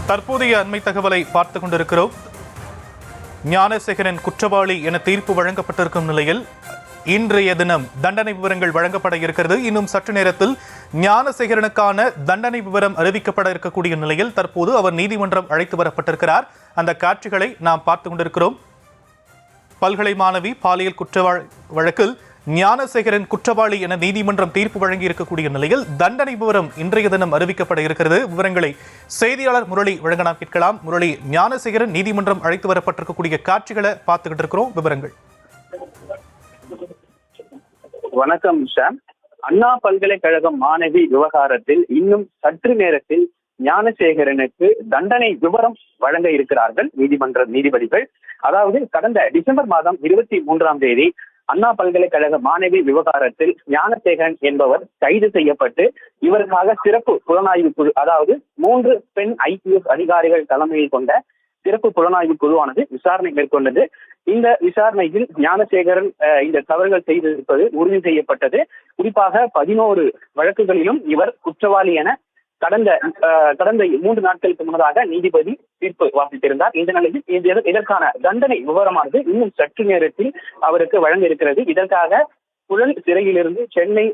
தற்போதைய அண்மை தகவலை பார்த்துக் கொண்டிருக்கிறோம். ஞானசேகரன் குற்றவாளி என தீர்ப்பு வழங்கப்பட்டிருக்கும் நிலையில் இன்றைய தினம் தண்டனை விவரங்கள் வழங்கப்பட இருக்கிறது. இன்னும் சற்று நேரத்தில் ஞானசேகரனுக்கான தண்டனை விவரம் அறிவிக்கப்பட இருக்கக்கூடிய நிலையில் தற்போது அவர் நீதிமன்றம் அழைத்து வரப்பட்டிருக்கிறார். அந்த காட்சிகளை நாம் பார்த்துக் கொண்டிருக்கிறோம். பல்கலை மாணவி பாலியல் குற்றவாளி வழக்கில் ஞானசேகரன் குற்றவாளி என நீதிமன்றம் தீர்ப்பு வழங்கி இருக்கக்கூடிய நிலையில் தண்டனை விவரம் இன்றைய தினம் அறிவிக்கப்பட இருக்கிறது. விவரங்களை செய்தியாளர் முரளி வழங்க நாம் கேட்கலாம். முரளி, ஞானசேகரன் நீதிமன்றம் அழைத்து வரப்பட்டிருக்கக்கூடிய காட்சிகளை பார்த்துக்கிட்டு இருக்கிறோம். விவரங்கள். வணக்கம் ஷாம். அண்ணா பல்கலைக்கழகம் மாணவி விவகாரத்தில் இன்னும் சற்று நேரத்தில் ஞானசேகரனுக்கு தண்டனை விவரம் வழங்க இருக்கிறார்கள் நீதிமன்ற நீதிபதிகள். அதாவது கடந்த டிசம்பர் மாதம் 23ஆம் தேதி அண்ணா பல்கலைக்கழக மாணவி விவகாரத்தில் ஞானசேகரன் என்பவர் கைது செய்யப்பட்டு இவருக்காக சிறப்பு புலனாய்வு குழு, அதாவது 3 பெண் IPS அதிகாரிகள் தலைமையில் கொண்ட சிறப்பு புலனாய்வு குழுவானது விசாரணை மேற்கொண்டது. இந்த விசாரணையில் ஞானசேகரன் இந்த தவறுகள் செய்திருப்பது உறுதி செய்யப்பட்டது. குறிப்பாக 11 வழக்குகளிலும் இவர் குற்றவாளி என கடந்த 3 நாட்களுக்கு முன்னதாக நீதிபதி தீர்ப்பு வாசித்திருந்தார். இந்த நிலையில் இதற்கான தண்டனை விவரமானது இன்னும் சற்று நேரத்தில் அவருக்கு வழங்க இருக்கிறது. இதற்காக புழல் சிறையிலிருந்து சென்னை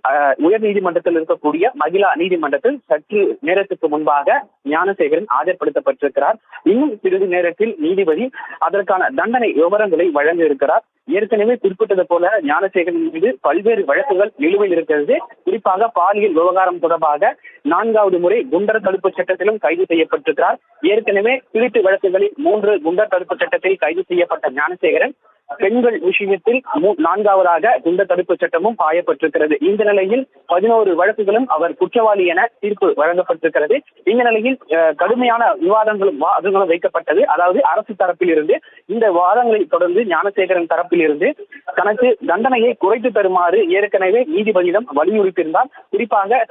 உயர் நீதிமன்றத்தில் இருக்கக்கூடிய மகிழா நீதிமன்றத்தில் சற்று நேரத்துக்கு முன்பாக ஞானசேகரன் ஆஜர்படுத்தப்பட்டிருக்கிறார். இன்னும் சிறிது நேரத்தில் நீதிபதி அதற்கான தண்டனை விவரங்களை வழங்க இருக்கிறார். ஏற்கனவே குறிப்பிட்டது போல ஞானசேகரன் மீது பல்வேறு வழக்குகள் நிலுவையில் இருக்கிறது. குறிப்பாக பாலியல் விவகாரம் தொடர்பாக 4வது முறை குண்டர் தடுப்பு சட்டத்திலும் கைது செய்யப்பட்டிருக்கிறார். ஏற்கனவே திருட்டு வழக்குகளில் 3 குண்டர் தடுப்பு சட்டத்தில் கைது செய்யப்பட்ட ஞானசேகரன் பெண்கள் விஷயத்தில் 4வதாக குண்டர் தடுப்பு சட்டமும் பாயப்பட்டிருக்கிறது. இந்த நிலையில் 11 வழக்குகளும் அவர் குற்றவாளி என தீர்ப்பு வழங்கப்பட்டிருக்கிறது. இந்த நிலையில் கடுமையான வாதங்களும் வைக்கப்பட்டது. அதாவது அரசு தரப்பில் இருந்து இந்த வாதங்களை தொடர்ந்து ஞானசேகரன் தரப்பில் இருந்து தனக்கு தண்டனையை குறைத்து தருமாறு ஏற்கனவே நீதிபதியிடம் வலியுறுத்தியிருந்தார். குறிப்பாக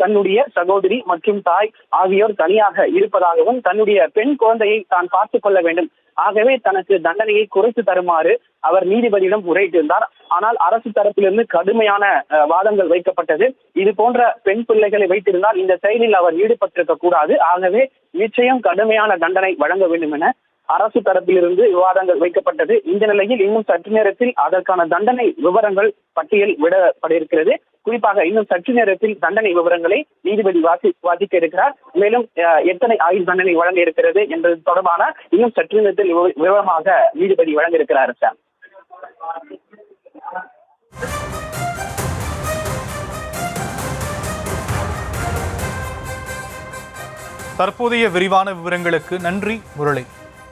தன்னுடைய சகோதரி மற்றும் தாய் ஆகியோர் தனியாக இருப்பதாகவும் தன்னுடைய பெண் குழந்தையை தான் பார்த்துக் கொள்ள வேண்டும், ஆகவே தனக்கு தண்டனையை குறைத்து தருமாறு அவர் நீதிபதியிடம் முறையிட்டிருந்தார். ஆனால் அரசு தரப்பிலிருந்து கடுமையான வாதங்கள் வைக்கப்பட்டது. இது போன்ற பெண் பிள்ளைகளை வைத்திருந்தால் இந்த செயலில் அவர் ஈடுபட்டிருக்க கூடாது, ஆகவே நிச்சயம் கடுமையான தண்டனை வழங்க வேண்டும் என அரசு தரப்பிலிருந்து விவாதங்கள் வைக்கப்பட்டது. இந்த நிலையில் இன்னும் சற்று நேரத்தில் அதற்கான தண்டனை விவரங்கள் பட்டியல் விடப்பட இருக்கிறது. குறிப்பாக இன்னும் சற்று நேரத்தில் தண்டனை விவரங்களை நீதிபதி வாசிக்க இருக்கிறார். மேலும் எத்தனை ஆயுள் தண்டனை வழங்க இருக்கிறது என்பது தொடர்பான இன்னும் சற்று நேரத்தில் விவரமாக நீதிபதி வழங்க இருக்கிறார். சார், தற்போதைய விரிவான விவரங்களுக்கு நன்றி முரளி.